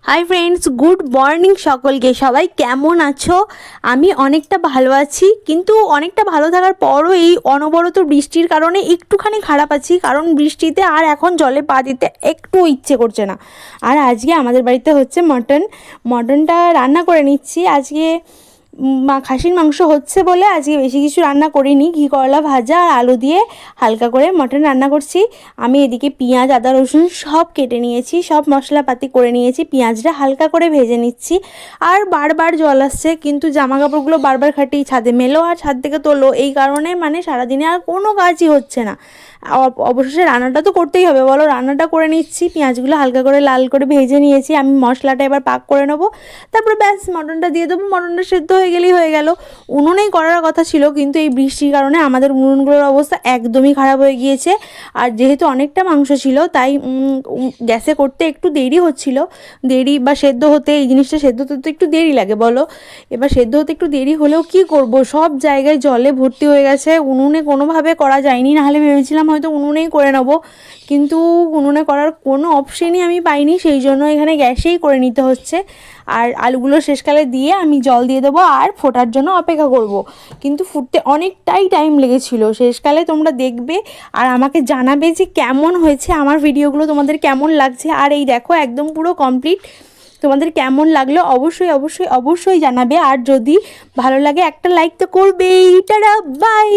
Hi friends, good morning সকলকে। সবাই কেমন আছো? আমি অনেকটা ভালো আছি, কিন্তু অনেকটা ভালো থাকার পরও এই অনবরত বৃষ্টির কারণে একটুখানি খারাপ আছি। কারণ বৃষ্টিতে আর এখন জলে পা দিতে একটু ইচ্ছে করছে না। আর আজকে আমাদের বাড়িতে হচ্ছে মটনটা রান্না করে নিচ্ছি আজকে। খাসির মাংস হচ্ছে বলে আজকে বেশি কিছু রান্না করিনি, ঘি করলা ভাজা আর আলু দিয়ে হালকা করে মটন রান্না করছি। আমি এদিকে পেঁয়াজ আদা রসুন সব কেটে নিয়েছি, সব মশলাপাতি করে নিয়েছি, পেঁয়াজটা হালকা করে ভেজে নিচ্ছি। আর বারবার জল আসছে, কিন্তু জামা কাপড়গুলো বারবার খাটিয়ে ছাদে মেলো আর ছাদ থেকে তোলো, এই কারণে সারাদিনে আর কোনো কাজই হচ্ছে না। অবশেষে রান্নাটা তো করতেই হবে, বলো। রান্নাটা করে নিচ্ছি, পেঁয়াজগুলো হালকা করে লাল করে ভেজে নিয়েছি। আমি মশলাটা এবার পাক করে নেবো, তারপরে ব্যাস মটনটা দিয়ে দেবো। মটনটা সেদ্ধ হয়ে গেলেই হয়ে গেল। উনুনেই করার কথা ছিল, কিন্তু এই বৃষ্টির কারণে আমাদের উনুনগুলোর অবস্থা একদমই খারাপ হয়ে গিয়েছে। আর যেহেতু অনেকটা মাংস ছিল, তাই গ্যাসে করতে একটু দেরি হচ্ছিল। দেরি বা সেদ্ধ হতে, এই জিনিসটা সেদ্ধ হতে তো একটু দেরি লাগে, বলো। এবার সেদ্ধ হতে একটু দেরি হলেও কি করব, সব জায়গায় জলে ভর্তি হয়ে গেছে। উনুনে কোনোভাবে করা যায়নি, নাহলে ভেবেছিলাম হয়তো উনুনেই করে নেবো, কিন্তু উনুনে করার কোনো অপশনই আমি পাইনি, সেই জন্য এখানে গ্যাসেই করে নিতে হচ্ছে। আর আলুগুলো শেষকালে দিয়ে আমি জল দিয়ে দেবো আর ফোটার জন্য অপেক্ষা করব। কিন্তু ফুটতে অনেকটাই টাইম লেগেছিল। শেষকালে তোমরা দেখবে আর আমাকে জানাবে যে কেমন হয়েছে আমার ভিডিওগুলো, তোমাদের কেমন লাগছে। আর এই দেখো, একদম পুরো কমপ্লিট। তোমাদের কেমন লাগলো অবশ্যই অবশ্যই অবশ্যই জানাবে। আর যদি ভালো লাগে একটা লাইক তো করবেই। Tata, by.